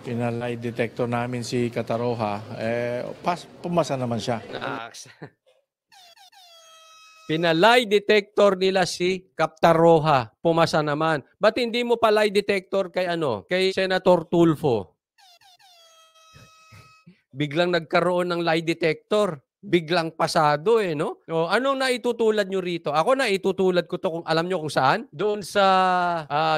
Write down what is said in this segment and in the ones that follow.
Pinalay detector namin si Kataroha, pumasa naman siya. Pinalay detector nila si Kataroha, pumasa naman. Ba't hindi mo pa lie detector kay kay Senator Tulfo? Biglang nagkaroon ng lie detector. Biglang pasado no? O, anong naitutulad nyo rito? Ako naitutulad ko to kung alam nyo kung saan. Doon sa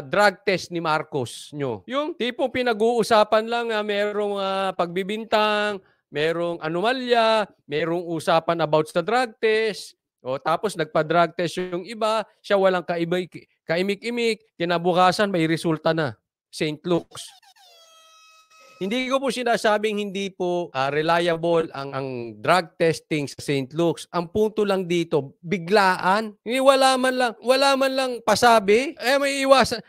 drug test ni Marcos nyo. Yung tipong pinag-uusapan lang merong pagbibintang, merong anomalya, merong usapan about sa drug test. O, tapos nagpa-drug test yung iba, siya walang kaimik-imik, kinabukasan may resulta na. St. Luke's. Hindi ko po sinasabing hindi po reliable ang drug testing sa St. Luke's. Ang punto lang dito, biglaan. Hindi wala man lang pasabi. May iwasan.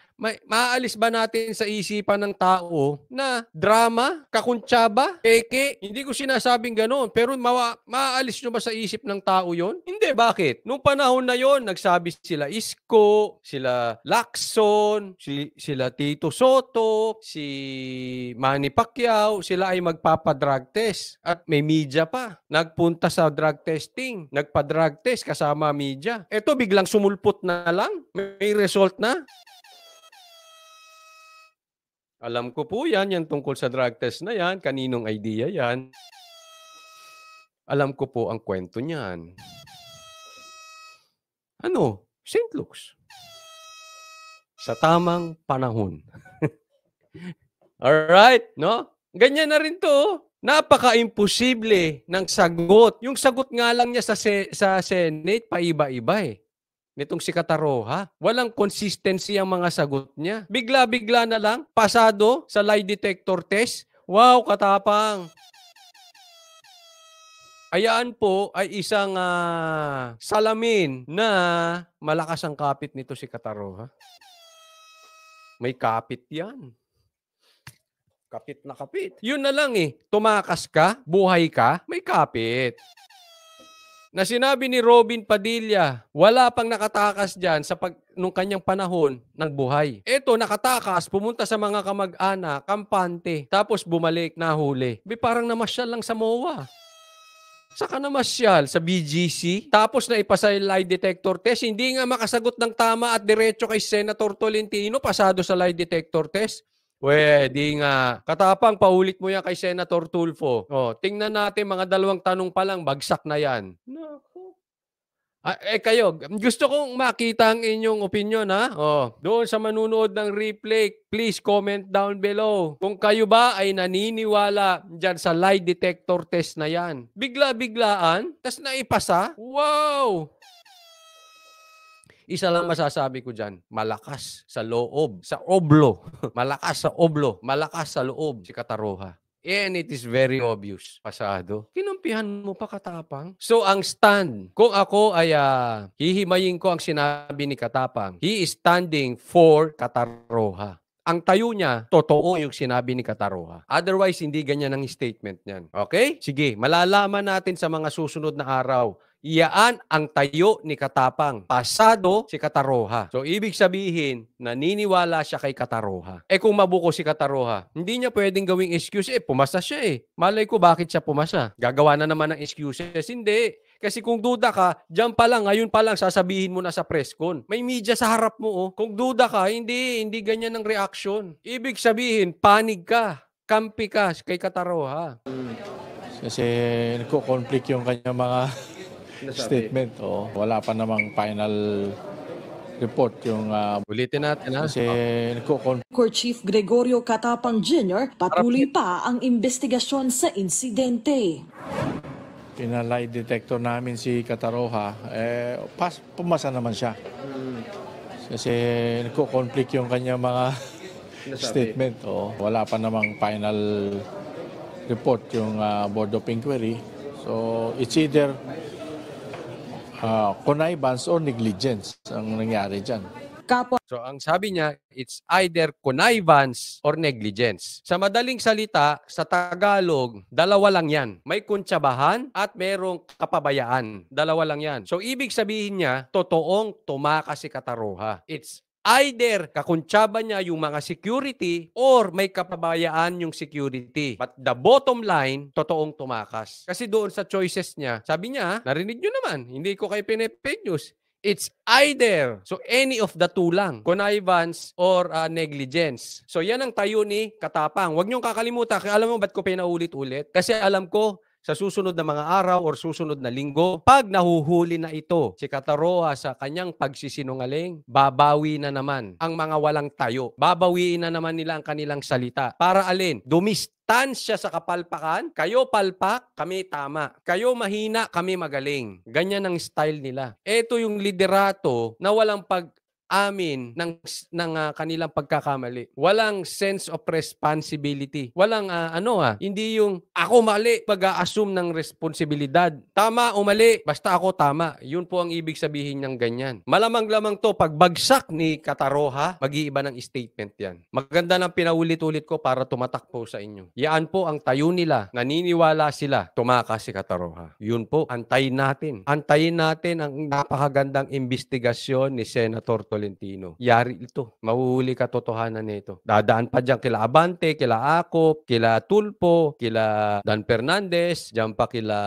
Maaalis ba natin sa isipan ng tao na drama, kakuntsaba, peke? Hindi ko sinasabing gano'n. Pero maaalis nyo ba sa isip ng tao yon? Hindi. Bakit? Nung panahon na yon, nagsabi sila Isko, sila Lacson, sila Tito Soto, si Manny Pacquiao, sila ay magpapadrug test. At may media pa. Nagpunta sa drug testing. Nagpa-drug test kasama media. Ito biglang sumulpot na lang. May result na. Alam ko po yan tungkol sa drug test na yan. Kaninong idea yan? Alam ko po ang kwento niyan. St. Luke's. Sa tamang panahon. Alright, no? Ganyan na rin to. Napaka-imposible ng sagot. Yung sagot nga lang niya sa Senate, paiba-iba nitong si Kataroha. Walang consistency ang mga sagot niya. Bigla-bigla na lang, pasado sa lie detector test. Wow, katapang. Ayaan po ay isang salamin na malakas ang kapit nito si Kataroha. May kapit yan. Kapit na kapit. Yun na lang tumakas ka, buhay ka, may kapit. Na sinabi ni Robin Padilla, wala pang nakatakas dyan nung kanyang panahon ng buhay. Eto, nakatakas, pumunta sa mga kamag-anak, kampante, tapos bumalik, nahuli. Parang namasyal lang sa MOA. Saka namasyal sa BGC, tapos na ipasa yung lie detector test, hindi nga makasagot ng tama at diretso kay Senator Tolentino, pasado sa lie detector test. Di nga. Katapang, paulit mo yan kay Senator Tulfo. Tingnan natin, mga 2 tanong pa lang, bagsak na yan. Naku. Kayo, gusto kong makita ang inyong opinion, ha? Doon sa manunood ng replay, please comment down below. Kung kayo ba ay naniniwala dyan sa lie detector test na yan. Bigla-biglaan, tas naipasa? Wow! Isa lang masasabi ko dyan, malakas sa loob, sa oblo. Malakas sa oblo, malakas sa loob si Kataroha. And it is very obvious, pasado. Kinumpihan mo pa, katapang. So, ang stand, kung ako ay hihimayin ko ang sinabi ni Katapang, he is standing for Kataroha. Ang tayo niya, totoo yung sinabi ni Kataroha. Otherwise, hindi ganyan ang statement niyan. Okay? Sige, malalaman natin sa mga susunod na araw. Iyaan ang tayo ni Katapang. Pasado si Kataroha. So, ibig sabihin, naniniwala siya kay Kataroha. Kung mabuko si Kataroha, hindi niya pwedeng gawing excuse. Pumasa siya Malay ko bakit siya pumasa. Gagawa na naman ng excuses. Hindi. Kasi kung duda ka, dyan pa lang, ngayon pa lang, sasabihin mo na sa press con. May media sa harap mo. Kung duda ka, hindi ganyan ang reaction. Ibig sabihin, panig ka. Kampi ka kay Kataroha. Kasi nagko-conflict yung kanyang mga statement. Wala pa namang final report yung ulitin natin, ha? Kasi Corps Chief Gregorio Katapang Jr. patuloy pa ang investigasyon sa insidente. Pinalay detector namin si Kataroha, pumasa naman siya. Kasi nagko-conflict yung kanyang mga statement. Wala pa namang final report yung Board of Inquiry. So it's either connivance or negligence ang nangyari dyan. So, ang sabi niya, it's either connivance or negligence. Sa madaling salita, sa Tagalog, dalawa lang yan. May kuntsabahan at merong kapabayaan. Dalawa lang yan. So, ibig sabihin niya, totoong tumakas si Kataroha. It's Either kakuntsaba niya yung mga security or may kapabayaan yung security. But the bottom line, totoong tumakas. Kasi doon sa choices niya, sabi niya, narinig nyo naman, hindi ko kayo pinipake news. It's either. So, any of the two lang. Connivance or negligence. So, yan ang tayo ni Katapang. Huwag niyong kakalimutan. Kaya alam mo ba't ko pinaulit-ulit? Kasi alam ko, sa susunod na mga araw or susunod na linggo, pag nahuhuli na ito, si Kataroha sa kanyang pagsisinungaling, babawi na naman ang mga walang tayo. Babawiin na naman nila ang kanilang salita. Para alin? Dumistansya sa kapalpakan. Kayo palpak, kami tama. Kayo mahina, kami magaling. Ganyan ang style nila. Ito yung liderato na walang amin ng kanilang pagkakamali. Walang sense of responsibility. Walang hindi yung ako mali pag-a-assume ng responsibilidad. Tama o mali, basta ako tama. Yun po ang ibig sabihin ng ganyan. Malamang-lamang to, pag bagsak ni Kataroha, mag-iiba ng statement yan. Maganda ng pinaulit-ulit ko para tumatak po sa inyo. Yan po ang tayo nila. Naniniwala sila, tumakas si Kataroha. Yun po, antayin natin. Antayin natin ang napakagandang investigasyon ni Senator Tolentino. Yari ito. Mahuhuli katotohanan nito. Dadaan pa dyan kila Abante, kila Acop, kila Tulpo, kila Dan Fernandez, dyan pa kila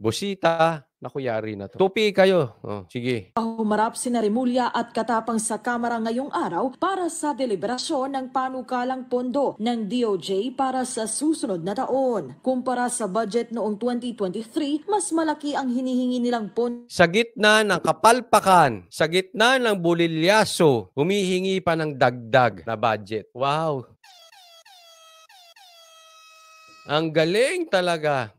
Busita. Naku, yari na to. Tupi kayo. Sige. Humarap sina Remulla at Katapang sa Kamara ngayong araw para sa deliberasyon ng panukalang pondo ng DOJ para sa susunod na taon. Kumpara sa budget noong 2023, mas malaki ang hinihingi nilang pondo. Sa gitna ng kapalpakan, sa gitna ng bulilyaso, humihingi pa ng dagdag na budget. Wow! Ang galing talaga.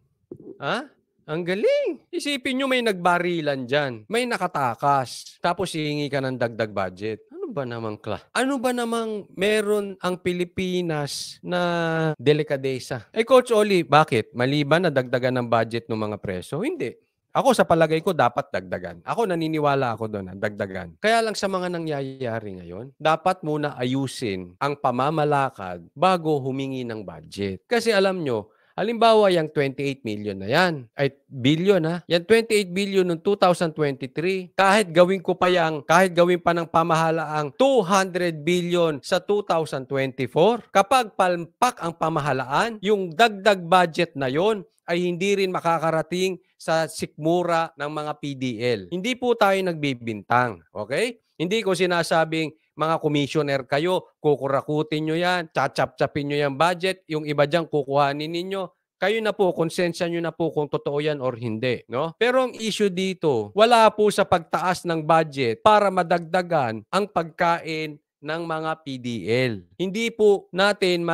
Ha? Ang galing. Isipin nyo may nagbarilan dyan. May nakatakas. Tapos hihingi ka ng dagdag budget. Ano ba namang meron ang Pilipinas na delikadesa? Coach Oli, bakit? Maliban na dagdagan ng budget ng mga preso? Hindi. Ako sa palagay ko dapat dagdagan. Ako naniniwala ako doon, dagdagan. Kaya lang sa mga nangyayari ngayon, dapat muna ayusin ang pamamalakad bago humingi ng budget. Kasi alam nyo, halimbawa, yung 28 million na yan, ay billion ha, yung 28 billion noong 2023, kahit gawin pa ng pamahalaang 200 billion sa 2024, kapag palpak ang pamahalaan, yung dagdag budget na yon ay hindi rin makakarating sa sikmura ng mga PDL. Hindi po tayo nagbibintang, okay? Hindi ko sinasabing mga commissioner kayo, kukurakutin nyo yan, chachap-chapin nyo yung budget, yung iba dyan kukuhanin ninyo. Kayo na po, konsensya nyo na po kung totoo yan or hindi. No? Pero ang issue dito, wala po sa pagtaas ng budget para madagdagan ang pagkain ng mga PDL. Hindi po natin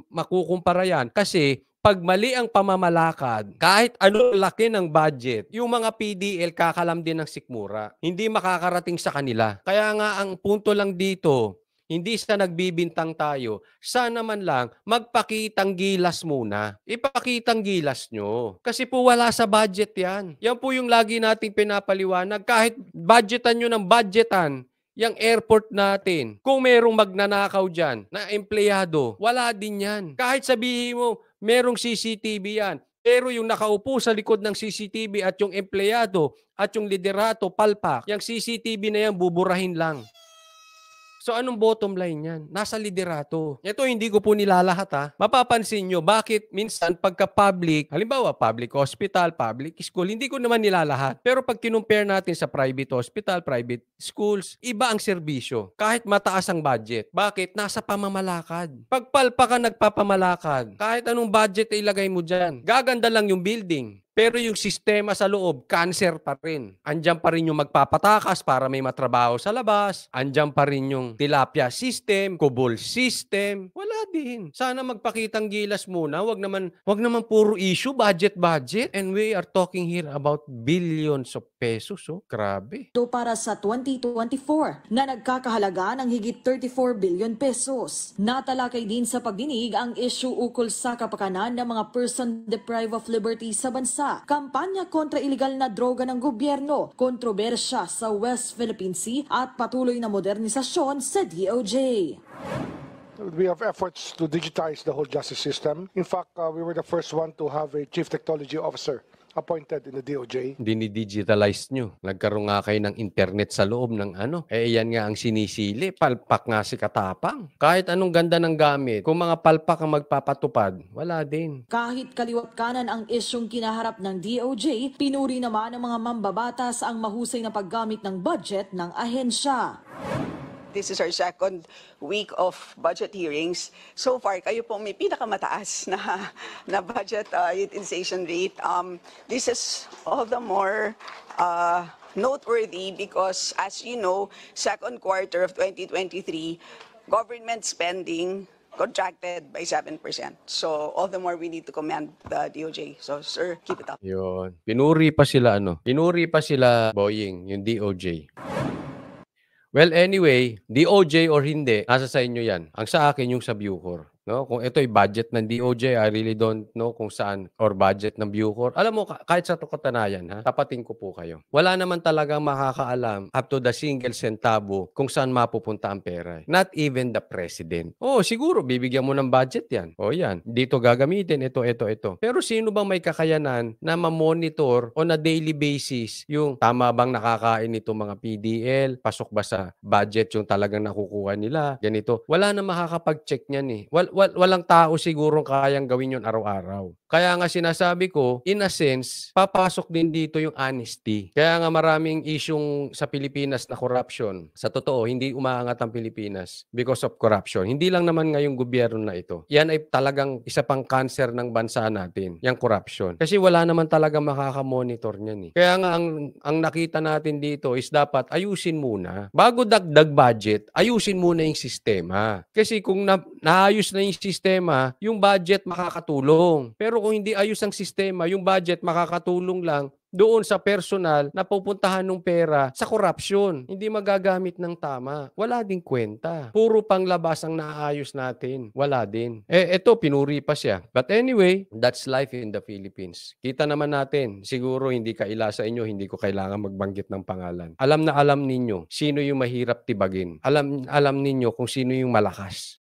makukumpara yan kasi pag mali ang pamamalakad, kahit ano laki ng budget, yung mga PDL kakalam din ng sikmura. Hindi makakarating sa kanila. Kaya nga ang punto lang dito, hindi sa nagbibintang tayo, sana man lang magpakitang gilas muna. Ipakitang gilas nyo. Kasi po wala sa budget yan. Yan po yung lagi nating pinapaliwanag. Kahit budgetan nyo ng budgetan, yung airport natin, kung merong magnanakaw dyan na empleyado, wala din yan. Kahit sabihin mo, merong CCTV yan. Pero yung nakaupo sa likod ng CCTV at yung empleyado at yung liderato, palpak, yung CCTV na yan, buburahin lang. So anong bottom line yan? Nasa liderato. Ito hindi ko po nilalahat ha. Mapapansin nyo, bakit minsan pagka-public, halimbawa public hospital, public school, hindi ko naman nilalahat. Pero pag kinumpare natin sa private hospital, private schools, iba ang serbisyo. Kahit mataas ang budget. Bakit? Nasa pamamalakad. Pag palpa ka nagpapamalakad, kahit anong budget ay ilagay mo dyan, gaganda lang yung building. Pero yung sistema sa loob, cancer pa rin. Andyan pa rin yung magpapatakas para may matrabaho sa labas. Andyan pa rin yung tilapia system, kubol system. Wala din. Sana magpakitang gilas muna. Wag naman puro issue, budget. And we are talking here about billions of pesos. Oh, grabe. Ito para sa 2024 na nagkakahalaga ng higit 34 billion pesos. Natalakay din sa pagdinig ang issue ukol sa kapakanan ng mga person deprived of liberty sa bansa. Kampanya kontra iligal na droga ng gobyerno, kontrobersya sa West Philippine Sea at patuloy na modernisasyon sa DOJ. We have efforts to digitize the whole justice system. In fact, we were the first one to have a chief technology officer appointed in the DOJ. Dinidigitalize nyo. Nagkaroon nga kayo ng internet sa loob ng ano. Yan nga ang sinisili. Palpak nga si Katapang. Kahit anong ganda ng gamit, kung mga palpak ang magpapatupad, wala din. Kahit kaliwat kanan ang isyong kinaharap ng DOJ, pinuri naman ng mga mambabatas ang mahusay na paggamit ng budget ng ahensya. This is our second week of budget hearings. So far, kayo po may pinakamataas na budget utilization rate. This is all the more noteworthy because, as you know, second quarter of 2023, government spending contracted by 7%. So all the more we need to commend the DOJ. So sir, keep it up. Yun. Pinuri pa sila Pinuri pa sila Boying, yung DOJ. Well, anyway, DOJ or hindi, nasa sa inyo yan. Ang sa akin yung sa Bucor. No? Kung ito ay budget ng DOJ, I really don't know kung saan, or budget ng Bucor. Alam mo, kahit sa tukatanayan, tapatin ko po kayo. Wala naman talagang makakaalam up to the single centavo kung saan mapupunta ang pera. Not even the president. Siguro, bibigyan mo ng budget yan. Yan. Dito gagamitin, ito. Pero sino bang may kakayanan na ma-monitor on a daily basis yung tama bang nakakain nito mga PDL, pasok ba sa budget yung talagang nakukuha nila, ganito. Wala na makakapag-check niyan eh. Walang tao sigurong kayang gawin yun araw-araw. Kaya nga sinasabi ko, in a sense, papasok din dito yung honesty. Kaya nga maraming isyung sa Pilipinas na corruption. Sa totoo, hindi umaangat ang Pilipinas because of corruption. Hindi lang naman ngayong gobyerno na ito. Yan ay talagang isa pang cancer ng bansa natin, yung corruption. Kasi wala naman talaga makakamonitor niyan eh. Kaya nga ang nakita natin dito is dapat ayusin muna. Bago dagdag budget, ayusin muna yung sistema. Kasi kung naayos na yung sistema, yung budget makakatulong. Pero kung hindi ayos ang sistema, yung budget makakatulong lang doon sa personal na pupuntahan ng pera sa corruption. Hindi magagamit ng tama. Wala ding kwenta. Puro panglabas ang naayos natin. Wala din. Eto, pinuri pa siya. But anyway, that's life in the Philippines. Kita naman natin, siguro hindi kaila sa inyo, hindi ko kailangan magbanggit ng pangalan. Alam na alam ninyo sino yung mahirap tibagin. Alam ninyo kung sino yung malakas.